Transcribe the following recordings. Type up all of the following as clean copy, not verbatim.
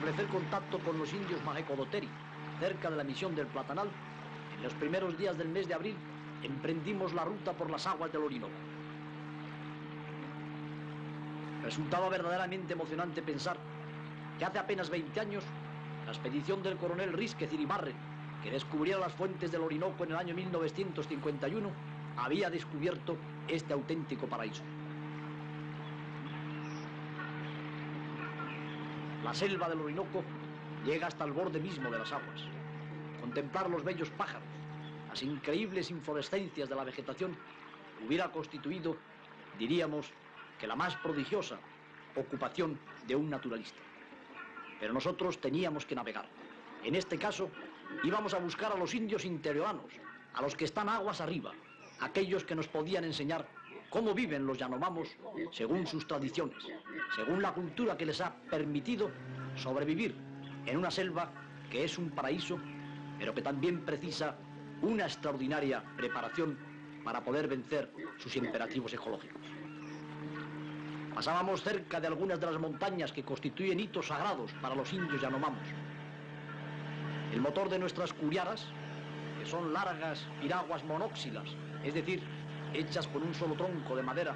establecer contacto con los indios Majecodoteri, cerca de la misión del Platanal, en los primeros días del mes de abril emprendimos la ruta por las aguas del Orinoco. Resultaba verdaderamente emocionante pensar que hace apenas 20 años la expedición del coronel Rísquez Iribarren, que descubriera las fuentes del Orinoco en el año 1951, había descubierto este auténtico paraíso. La selva del Orinoco llega hasta el borde mismo de las aguas. Contemplar los bellos pájaros, las increíbles inflorescencias de la vegetación, hubiera constituido, diríamos, que la más prodigiosa ocupación de un naturalista. Pero nosotros teníamos que navegar. En este caso, íbamos a buscar a los indios interioranos, a los que están aguas arriba, aquellos que nos podían enseñar cómo viven los Yanomamos según sus tradiciones, según la cultura que les ha permitido sobrevivir en una selva que es un paraíso, pero que también precisa una extraordinaria preparación para poder vencer sus imperativos ecológicos. Pasábamos cerca de algunas de las montañas que constituyen hitos sagrados para los indios Yanomamos. El motor de nuestras curiaras, que son largas piraguas monóxilas, es decir, hechas con un solo tronco de madera,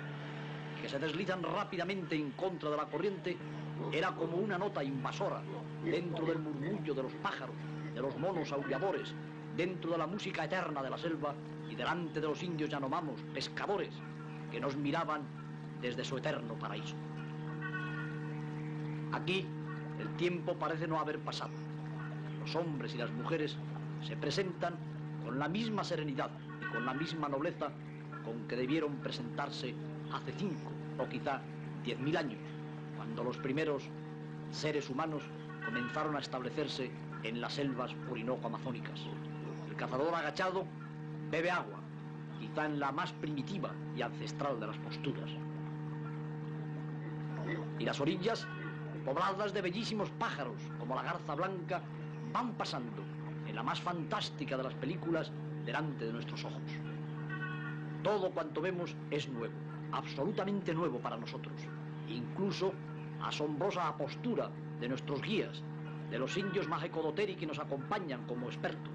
que se deslizan rápidamente en contra de la corriente, era como una nota invasora dentro del murmullo de los pájaros, de los monos aulladores, dentro de la música eterna de la selva y delante de los indios Yanomamos, pescadores, que nos miraban desde su eterno paraíso. Aquí el tiempo parece no haber pasado. Los hombres y las mujeres se presentan con la misma serenidad y con la misma nobleza con que debieron presentarse hace 5 o quizá 10.000 años, cuando los primeros seres humanos comenzaron a establecerse en las selvas orinoco-amazónicas. El cazador agachado bebe agua, quizá en la más primitiva y ancestral de las posturas. Y las orillas, pobladas de bellísimos pájaros como la garza blanca, van pasando en la más fantástica de las películas delante de nuestros ojos. Todo cuanto vemos es nuevo, absolutamente nuevo para nosotros. Incluso asombrosa la postura de nuestros guías, de los indios Majecodoteri que nos acompañan como expertos.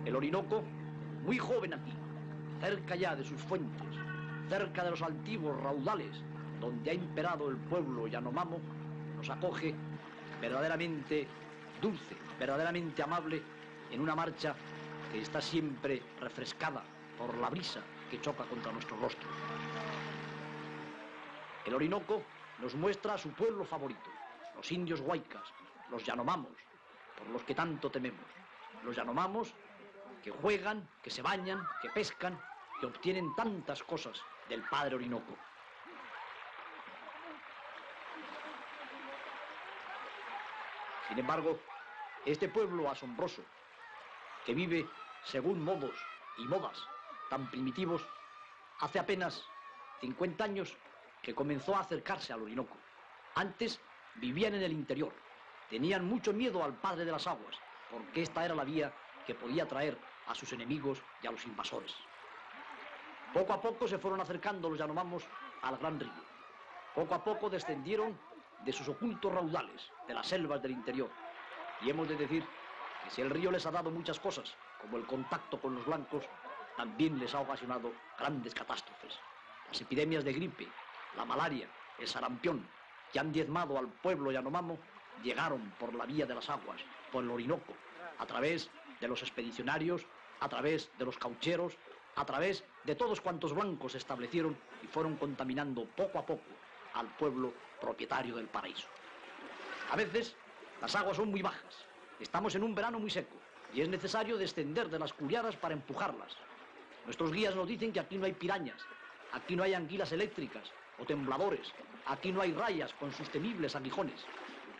El Orinoco, muy joven aquí, cerca ya de sus fuentes, cerca de los antiguos raudales donde ha imperado el pueblo Yanomamo, nos acoge verdaderamente dulce, verdaderamente amable en una marcha que está siempre refrescada por la brisa que choca contra nuestros rostros. El Orinoco nos muestra a su pueblo favorito, los indios huaycas, los Yanomamos, por los que tanto tememos. Los Yanomamos que juegan, que se bañan, que pescan, que obtienen tantas cosas del padre Orinoco. Sin embargo, este pueblo asombroso, que vive según modos y modas tan primitivos, hace apenas 50 años que comenzó a acercarse al Orinoco. Antes vivían en el interior, tenían mucho miedo al padre de las aguas, porque esta era la vía que podía traer a sus enemigos y a los invasores. Poco a poco se fueron acercando los Yanomamos al gran río. Poco a poco descendieron de sus ocultos raudales, de las selvas del interior. Y hemos de decir que si el río les ha dado muchas cosas, como el contacto con los blancos, también les ha ocasionado grandes catástrofes. Las epidemias de gripe, la malaria, el sarampión, que han diezmado al pueblo Yanomamo, llegaron por la vía de las aguas, por el Orinoco, a través de los expedicionarios, a través de los caucheros, a través de todos cuantos blancos se establecieron y fueron contaminando poco a poco al pueblo propietario del paraíso. A veces las aguas son muy bajas, estamos en un verano muy seco y es necesario descender de las curiaras para empujarlas. Nuestros guías nos dicen que aquí no hay pirañas, aquí no hay anguilas eléctricas o tembladores, aquí no hay rayas con sus temibles aguijones.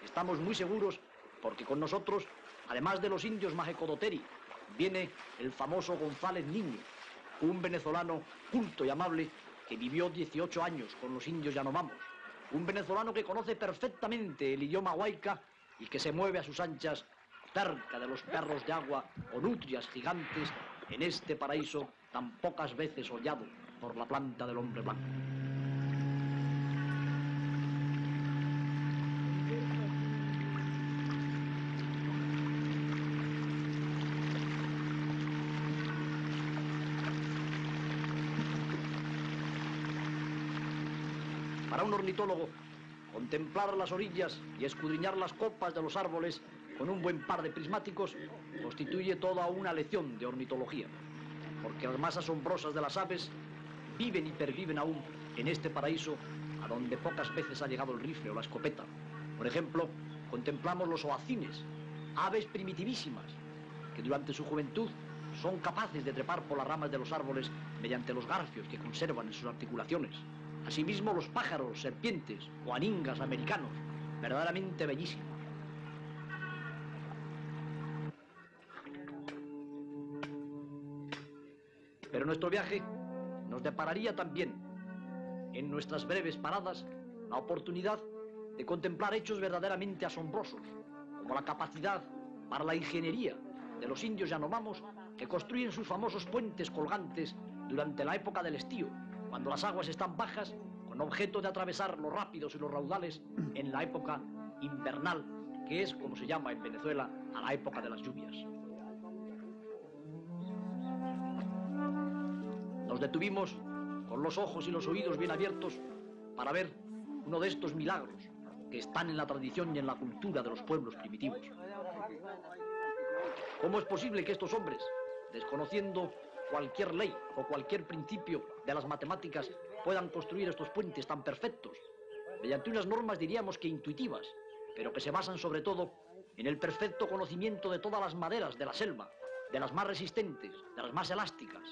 Estamos muy seguros porque con nosotros, además de los indios Majecodoteri, viene el famoso González Niño, un venezolano culto y amable que vivió 18 años con los indios Yanomamos, un venezolano que conoce perfectamente el idioma huayca y que se mueve a sus anchas cerca de los perros de agua o nutrias gigantes en este paraíso tan pocas veces hollado por la planta del hombre blanco. Para un ornitólogo, contemplar las orillas y escudriñar las copas de los árboles con un buen par de prismáticos constituye toda una lección de ornitología, porque las más asombrosas de las aves viven y perviven aún en este paraíso a donde pocas veces ha llegado el rifle o la escopeta. Por ejemplo, contemplamos los oacines, aves primitivísimas, que durante su juventud son capaces de trepar por las ramas de los árboles mediante los garfios que conservan en sus articulaciones. Asimismo, los pájaros, serpientes o aningas americanos, verdaderamente bellísimos. Pero nuestro viaje nos depararía también, en nuestras breves paradas, la oportunidad de contemplar hechos verdaderamente asombrosos, como la capacidad para la ingeniería de los indios yanomamos que construyen sus famosos puentes colgantes durante la época del estío, cuando las aguas están bajas, con objeto de atravesar los rápidos y los raudales en la época invernal, que es como se llama en Venezuela a la época de las lluvias. Nos detuvimos con los ojos y los oídos bien abiertos para ver uno de estos milagros que están en la tradición y en la cultura de los pueblos primitivos. ¿Cómo es posible que estos hombres, desconociendo cualquier ley o cualquier principio de las matemáticas, puedan construir estos puentes tan perfectos, mediante unas normas diríamos que intuitivas, pero que se basan sobre todo en el perfecto conocimiento de todas las maderas de la selva, de las más resistentes, de las más elásticas,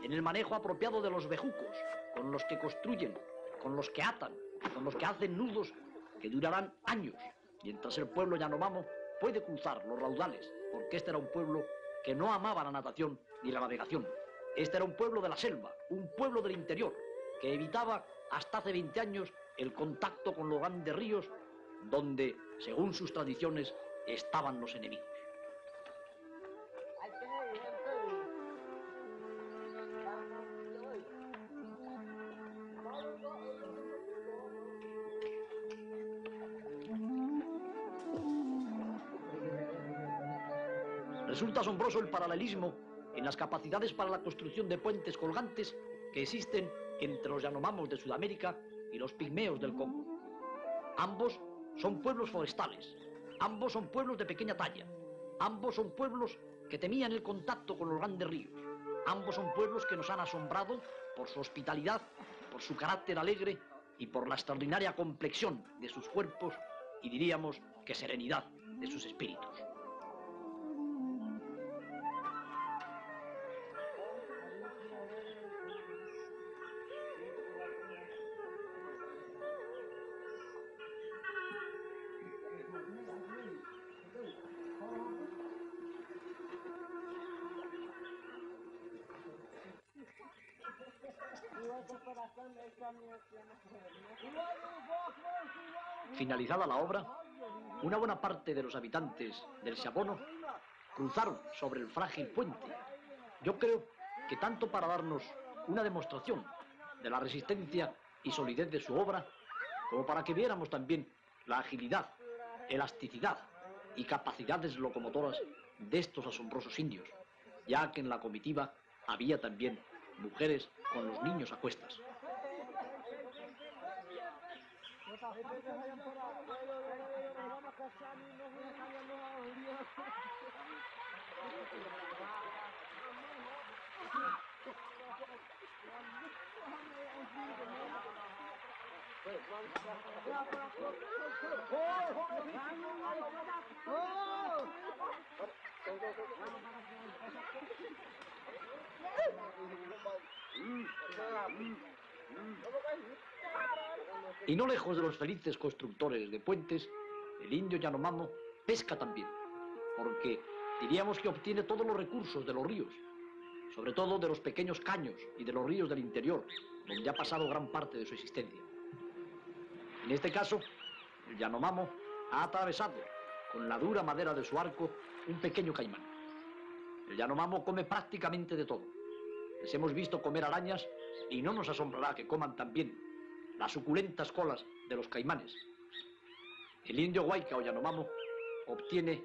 en el manejo apropiado de los bejucos, con los que construyen, con los que atan, con los que hacen nudos que durarán años, mientras el pueblo yanomamo puede cruzar los raudales, porque este era un pueblo que no amaba la natación ni la navegación. Este era un pueblo de la selva, un pueblo del interior, que evitaba hasta hace 20 años el contacto con los grandes ríos, donde, según sus tradiciones, estaban los enemigos. Resulta asombroso el paralelismo en las capacidades para la construcción de puentes colgantes que existen entre los yanomamos de Sudamérica y los pigmeos del Congo. Ambos son pueblos forestales, ambos son pueblos de pequeña talla, ambos son pueblos que temían el contacto con los grandes ríos, ambos son pueblos que nos han asombrado por su hospitalidad, por su carácter alegre y por la extraordinaria complexión de sus cuerpos y diríamos que serenidad de sus espíritus. Finalizada la obra, una buena parte de los habitantes del Chabono cruzaron sobre el frágil puente. Yo creo que tanto para darnos una demostración de la resistencia y solidez de su obra, como para que viéramos también la agilidad, elasticidad y capacidades locomotoras de estos asombrosos indios, ya que en la comitiva había también mujeres con los niños a cuestas. Y no lejos de los felices constructores de puentes, el indio yanomamo pesca también, porque diríamos que obtiene todos los recursos de los ríos, sobre todo de los pequeños caños y de los ríos del interior, donde ha pasado gran parte de su existencia. En este caso, el yanomamo ha atravesado con la dura madera de su arco un pequeño caimán. El yanomamo come prácticamente de todo. Les hemos visto comer arañas y no nos asombrará que coman también las suculentas colas de los caimanes. El indio huayca o yanomamo obtiene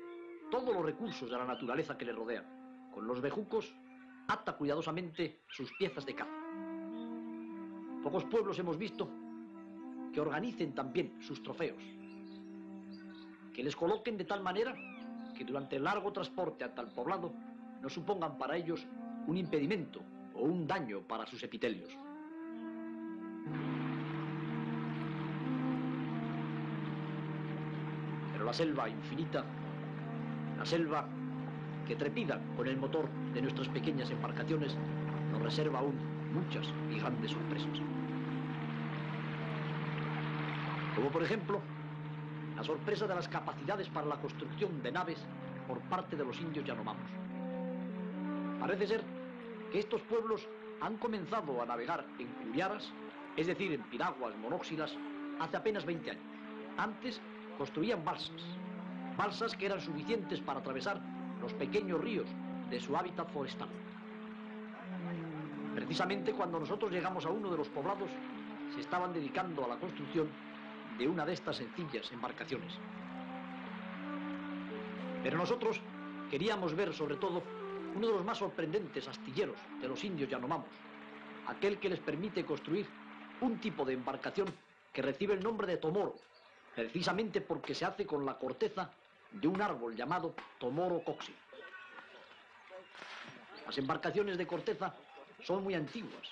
todos los recursos de la naturaleza que le rodea. Con los bejucos ata cuidadosamente sus piezas de caza. Pocos pueblos hemos visto que organicen también sus trofeos, que les coloquen de tal manera que durante el largo transporte hasta el poblado no supongan para ellos un impedimento o un daño para sus epitelios. Pero la selva infinita, la selva que trepida con el motor de nuestras pequeñas embarcaciones, nos reserva aún muchas y grandes sorpresas. Como por ejemplo, la sorpresa de las capacidades para la construcción de naves por parte de los indios Yanomamos. Parece ser que estos pueblos han comenzado a navegar en curiaras, es decir, en piraguas monóxilas, hace apenas 20 años. Antes construían balsas que eran suficientes para atravesar los pequeños ríos de su hábitat forestal. Precisamente cuando nosotros llegamos a uno de los poblados, se estaban dedicando a la construcción de una de estas sencillas embarcaciones. Pero nosotros queríamos ver sobre todo uno de los más sorprendentes astilleros de los indios Yanomamos, aquel que les permite construir un tipo de embarcación que recibe el nombre de tomoro, precisamente porque se hace con la corteza de un árbol llamado Tomoro coxi. Las embarcaciones de corteza son muy antiguas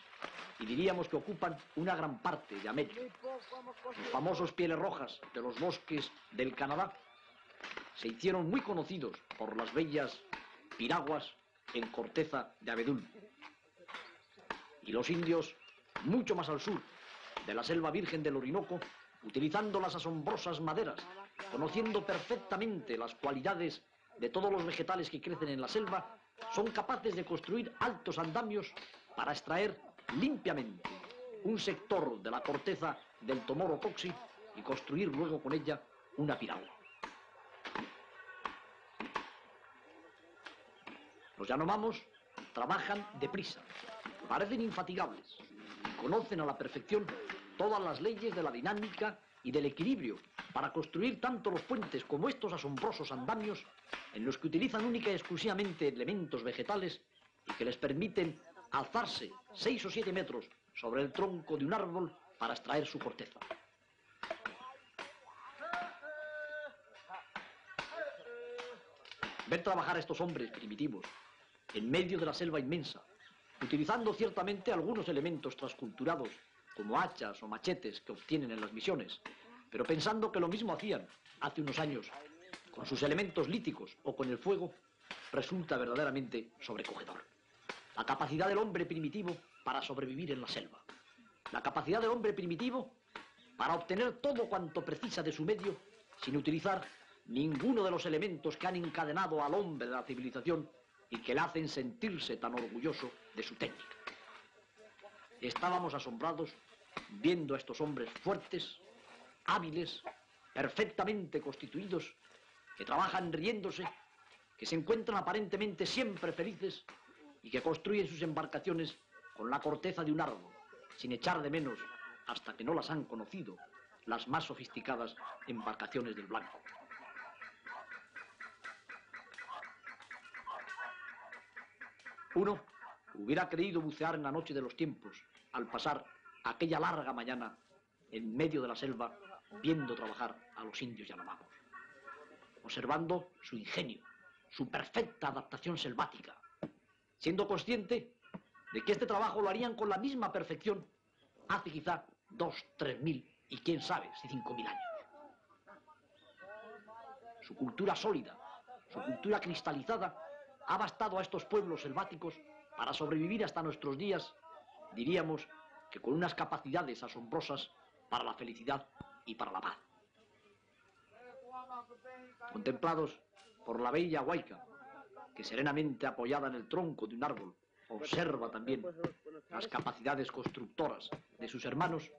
y diríamos que ocupan una gran parte de América. Los famosos pieles rojas de los bosques del Canadá se hicieron muy conocidos por las bellas piraguas en corteza de abedul. Y los indios, mucho más al sur de la selva virgen del Orinoco, utilizando las asombrosas maderas, conociendo perfectamente las cualidades de todos los vegetales que crecen en la selva, son capaces de construir altos andamios para extraer limpiamente un sector de la corteza del Tomoro coxi y construir luego con ella una piragua. Los Yanomamos trabajan deprisa, parecen infatigables y conocen a la perfección todas las leyes de la dinámica y del equilibrio para construir tanto los puentes como estos asombrosos andamios en los que utilizan única y exclusivamente elementos vegetales y que les permiten alzarse 6 o 7 metros sobre el tronco de un árbol para extraer su corteza. Ver trabajar a estos hombres primitivos en medio de la selva inmensa, utilizando ciertamente algunos elementos transculturados como hachas o machetes que obtienen en las misiones, pero pensando que lo mismo hacían hace unos años con sus elementos líticos o con el fuego, resulta verdaderamente sobrecogedor. La capacidad del hombre primitivo para sobrevivir en la selva. La capacidad del hombre primitivo para obtener todo cuanto precisa de su medio sin utilizar ninguno de los elementos que han encadenado al hombre de la civilización y que le hacen sentirse tan orgulloso de su técnica. Estábamos asombrados viendo a estos hombres fuertes, hábiles, perfectamente constituidos, que trabajan riéndose, que se encuentran aparentemente siempre felices y que construyen sus embarcaciones con la corteza de un árbol, sin echar de menos, hasta que no las han conocido, las más sofisticadas embarcaciones del blanco. Uno hubiera creído bucear en la noche de los tiempos al pasar aquella larga mañana en medio de la selva viendo trabajar a los indios Yanomamos, observando su ingenio, su perfecta adaptación selvática, siendo consciente de que este trabajo lo harían con la misma perfección hace quizá 2, 3.000 y quién sabe si 5.000 años. Su cultura sólida, su cultura cristalizada ha bastado a estos pueblos selváticos para sobrevivir hasta nuestros días, diríamos que con unas capacidades asombrosas para la felicidad y para la paz. Contemplados por la bella huayca, que serenamente apoyada en el tronco de un árbol, observa también las capacidades constructoras de sus hermanos,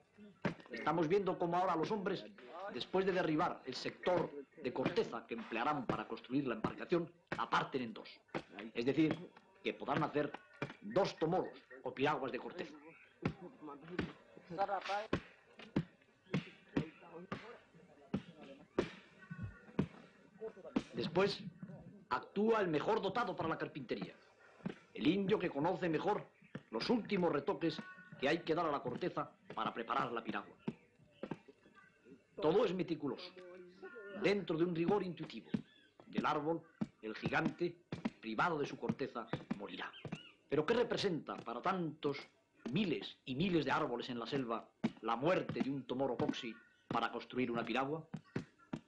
estamos viendo cómo ahora los hombres, después de derribar el sector de corteza que emplearán para construir la embarcación, la parten en dos. Es decir, que podrán hacer 2 tomoros o piraguas de corteza. Después, actúa el mejor dotado para la carpintería, el indio que conoce mejor los últimos retoques que hay que dar a la corteza para preparar la piragua. Todo es meticuloso, dentro de un rigor intuitivo. Del árbol, el gigante, privado de su corteza, morirá. ¿Pero qué representa para tantos miles y miles de árboles en la selva la muerte de un tomoro coxi para construir una piragua?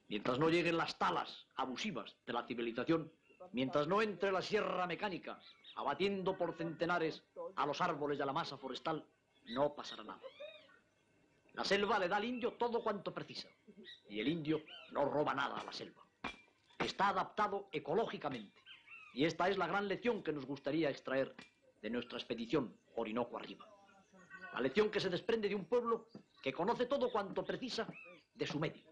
Mientras no lleguen las talas abusivas de la civilización, mientras no entre la sierra mecánica abatiendo por centenares a los árboles de la masa forestal, no pasará nada. La selva le da al indio todo cuanto precisa, y el indio no roba nada a la selva. Está adaptado ecológicamente, y esta es la gran lección que nos gustaría extraer de nuestra expedición Orinoco arriba. La lección que se desprende de un pueblo que conoce todo cuanto precisa de su medio,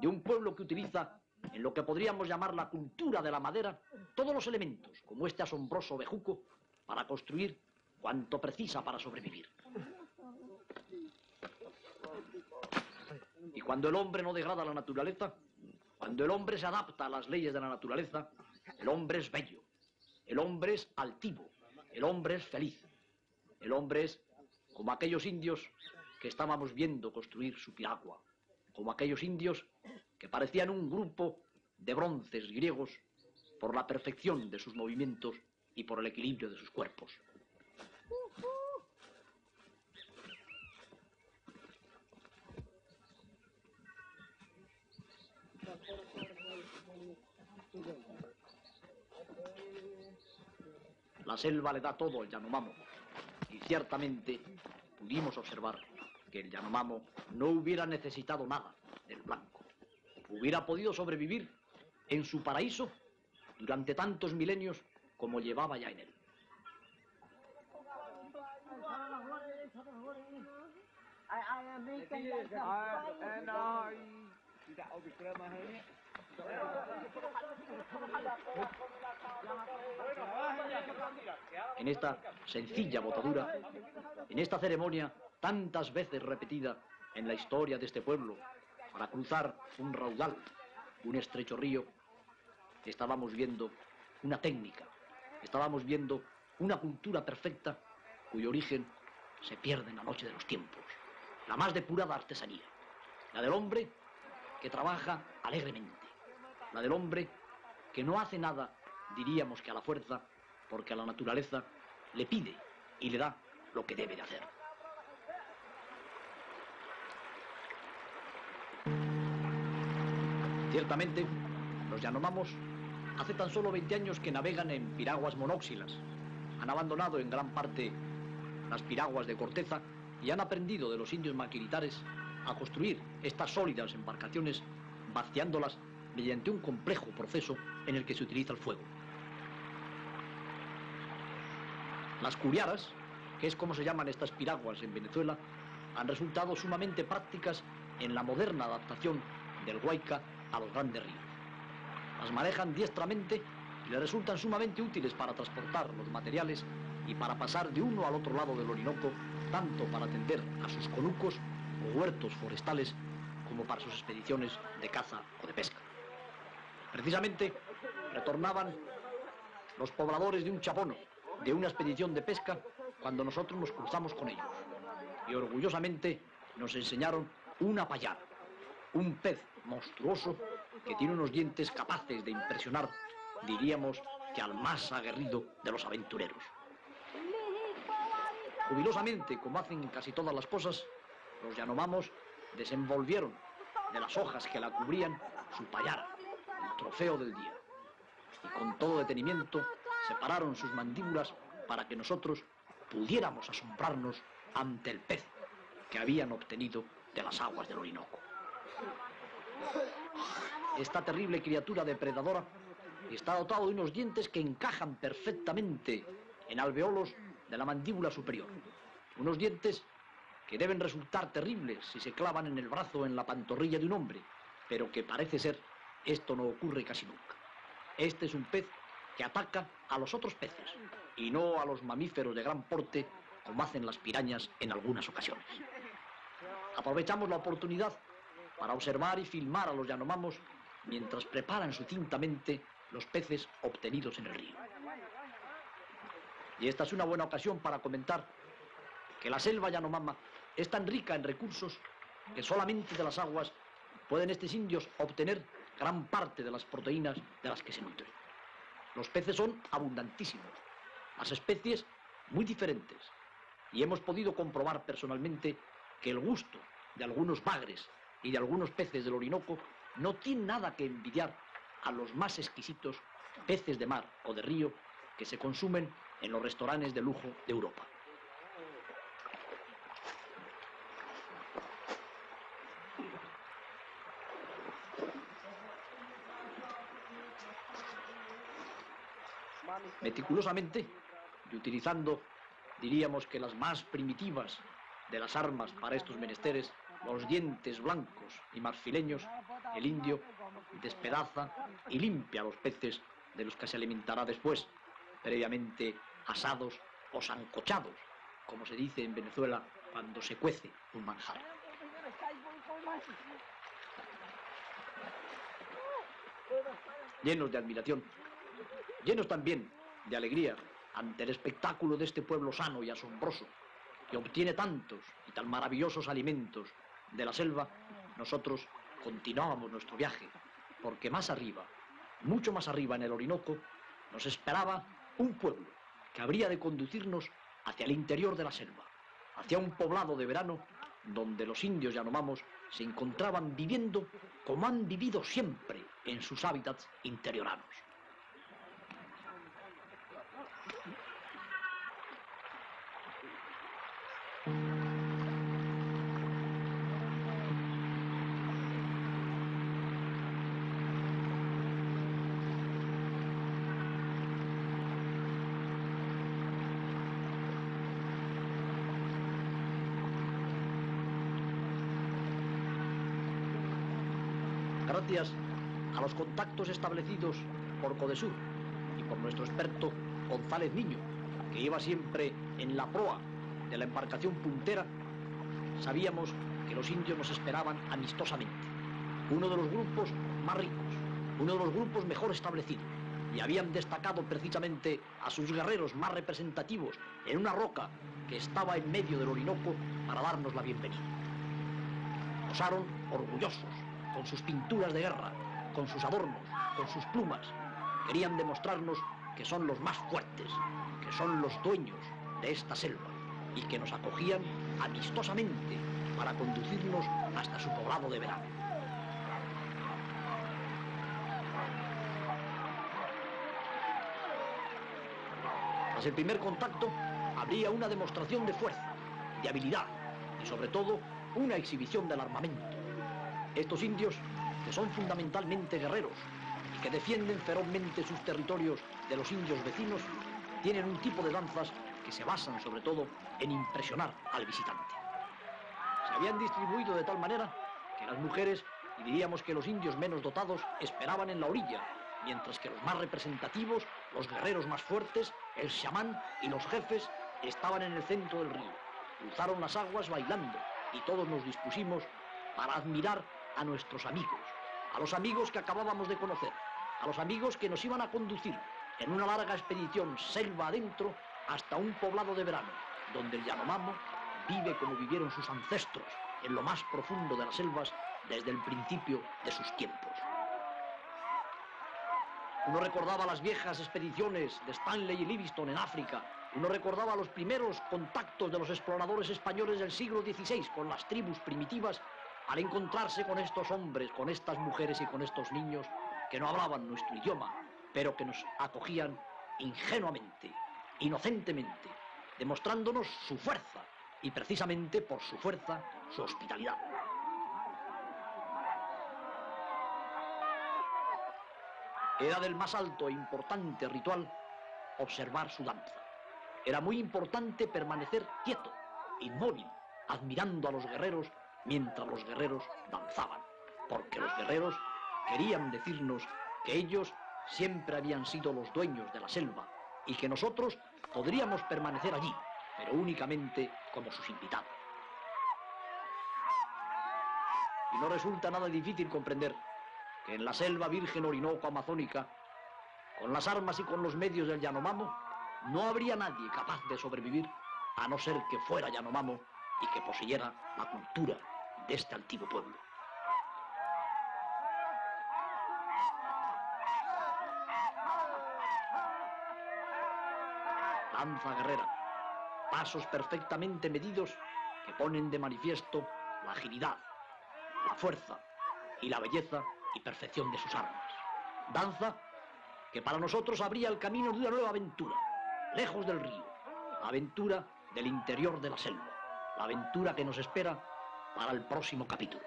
de un pueblo que utiliza, en lo que podríamos llamar la cultura de la madera, todos los elementos, como este asombroso bejuco, para construir cuanto precisa para sobrevivir. Y cuando el hombre no degrada la naturaleza, cuando el hombre se adapta a las leyes de la naturaleza, el hombre es bello, el hombre es altivo, el hombre es feliz, el hombre es como aquellos indios que estábamos viendo construir su piragua, como aquellos indios que parecían un grupo de bronces griegos por la perfección de sus movimientos y por el equilibrio de sus cuerpos. La selva le da todo al Yanomamo, y ciertamente pudimos observar que el Yanomamo no hubiera necesitado nada del blanco. Hubiera podido sobrevivir en su paraíso durante tantos milenios como llevaba ya en él. En esta sencilla botadura, en esta ceremonia tantas veces repetida en la historia de este pueblo, para cruzar un raudal, un estrecho río, estábamos viendo una técnica, estábamos viendo una cultura perfecta cuyo origen se pierde en la noche de los tiempos, la más depurada artesanía, la del hombre que trabaja alegremente, la del hombre que no hace nada, diríamos que a la fuerza, porque a la naturaleza le pide y le da lo que debe de hacer. Ciertamente, los Yanomamos hace tan solo 20 años que navegan en piraguas monóxilas. Han abandonado en gran parte las piraguas de corteza y han aprendido de los indios maquiritares a construir estas sólidas embarcaciones, vaciándolas mediante un complejo proceso en el que se utiliza el fuego. Las curiaras, que es como se llaman estas piraguas en Venezuela, han resultado sumamente prácticas en la moderna adaptación del Guayca a los grandes ríos. Las manejan diestramente y les resultan sumamente útiles para transportar los materiales y para pasar de uno al otro lado del Orinoco, tanto para atender a sus conucos o huertos forestales como para sus expediciones de caza o de pesca. Precisamente retornaban los pobladores de un chapono, de una expedición de pesca, cuando nosotros nos cruzamos con ellos. Y orgullosamente nos enseñaron una payara, un pez monstruoso que tiene unos dientes capaces de impresionar, diríamos, que al más aguerrido de los aventureros. Jubilosamente, como hacen en casi todas las cosas, los Yanomamos desenvolvieron de las hojas que la cubrían su payara, el trofeo del día. Y con todo detenimiento separaron sus mandíbulas para que nosotros pudiéramos asombrarnos ante el pez que habían obtenido de las aguas del Orinoco. Esta terrible criatura depredadora está dotado de unos dientes que encajan perfectamente en alveolos de la mandíbula superior. Unos dientes que deben resultar terribles si se clavan en el brazo o en la pantorrilla de un hombre, pero que parece ser esto no ocurre casi nunca. Este es un pez que ataca a los otros peces y no a los mamíferos de gran porte como hacen las pirañas en algunas ocasiones. Aprovechamos la oportunidad para observar y filmar a los Yanomamos mientras preparan sucintamente los peces obtenidos en el río. Y esta es una buena ocasión para comentar que la selva Yanomama es tan rica en recursos que solamente de las aguas pueden estos indios obtener gran parte de las proteínas de las que se nutren. Los peces son abundantísimos, las especies muy diferentes, y hemos podido comprobar personalmente que el gusto de algunos bagres y de algunos peces del Orinoco no tiene nada que envidiar a los más exquisitos peces de mar o de río que se consumen en los restaurantes de lujo de Europa. Meticulosamente y utilizando, diríamos que las más primitivas de las armas para estos menesteres, los dientes blancos y marfileños, el indio despedaza y limpia los peces de los que se alimentará después, previamente asados o sancochados, como se dice en Venezuela cuando se cuece un manjar. Llenos de admiración, llenos también de alegría ante el espectáculo de este pueblo sano y asombroso, que obtiene tantos y tan maravillosos alimentos de la selva, nosotros continuábamos nuestro viaje, porque más arriba, mucho más arriba en el Orinoco, nos esperaba un pueblo que habría de conducirnos hacia el interior de la selva, hacia un poblado de verano donde los indios Yanomamis se encontraban viviendo como han vivido siempre en sus hábitats interioranos. Gracias a los contactos establecidos por Codesur y por nuestro experto González Niño, que iba siempre en la proa de la embarcación puntera, sabíamos que los indios nos esperaban amistosamente. Uno de los grupos más ricos, uno de los grupos mejor establecidos, y habían destacado precisamente a sus guerreros más representativos en una roca que estaba en medio del Orinoco para darnos la bienvenida. Posaron orgullosos, con sus pinturas de guerra, con sus adornos, con sus plumas. Querían demostrarnos que son los más fuertes, que son los dueños de esta selva y que nos acogían amistosamente para conducirnos hasta su poblado de verano. Tras el primer contacto, habría una demostración de fuerza, de habilidad y sobre todo una exhibición del armamento. Estos indios, que son fundamentalmente guerreros y que defienden ferozmente sus territorios de los indios vecinos, tienen un tipo de danzas que se basan sobre todo en impresionar al visitante. Se habían distribuido de tal manera que las mujeres, y diríamos que los indios menos dotados, esperaban en la orilla, mientras que los más representativos, los guerreros más fuertes, el chamán y los jefes estaban en el centro del río. Cruzaron las aguas bailando y todos nos dispusimos para admirar a nuestros amigos, a los amigos que acabábamos de conocer, a los amigos que nos iban a conducir en una larga expedición selva adentro hasta un poblado de verano, donde el Yanomamo vive como vivieron sus ancestros en lo más profundo de las selvas desde el principio de sus tiempos. Uno recordaba las viejas expediciones de Stanley y Livingstone en África. Uno recordaba los primeros contactos de los exploradores españoles del siglo XVI con las tribus primitivas al encontrarse con estos hombres, con estas mujeres y con estos niños que no hablaban nuestro idioma, pero que nos acogían ingenuamente, inocentemente, demostrándonos su fuerza y precisamente por su fuerza, su hospitalidad. Era del más alto e importante ritual observar su danza. Era muy importante permanecer quieto, inmóvil, admirando a los guerreros mientras los guerreros danzaban, porque los guerreros querían decirnos que ellos siempre habían sido los dueños de la selva y que nosotros podríamos permanecer allí, pero únicamente como sus invitados. Y no resulta nada difícil comprender que en la selva virgen orinoco-amazónica, con las armas y con los medios del Yanomamo, no habría nadie capaz de sobrevivir a no ser que fuera Yanomamo y que poseyera la cultura de este antiguo pueblo. danza guerrera. Pasos perfectamente medidos que ponen de manifiesto la agilidad, la fuerza y la belleza y perfección de sus armas. Danza que para nosotros abría el camino de una nueva aventura, lejos del río, la aventura del interior de la selva, la aventura que nos espera para el próximo capítulo.